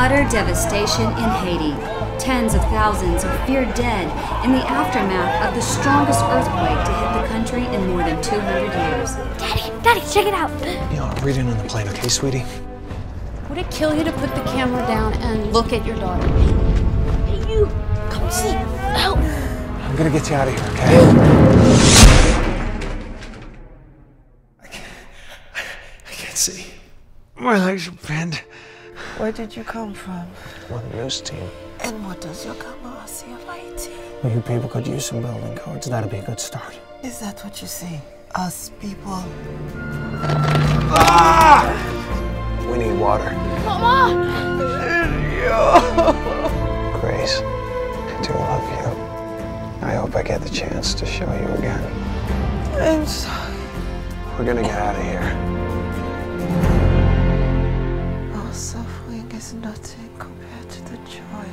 Utter devastation in Haiti. Tens of thousands are feared dead in the aftermath of the strongest earthquake to hit the country in more than 200 years. Daddy, check it out. You know, I'll read it on the plane, okay, sweetie? Would it kill you to put the camera down and look at your daughter? Hey, you. Come see. Help. I'm gonna get you out of here, okay? I can't see. My legs are bent. Where did you come from? We're the news team. And what does your camera see of Haiti? Well, you people could use some building codes. That'd be a good start. Is that what you see? Us people? Ah! We need water. Mama! Grace, I do love you. I hope I get the chance to show you again. I'm sorry. We're gonna get out of here. Our suffering is nothing compared to the joy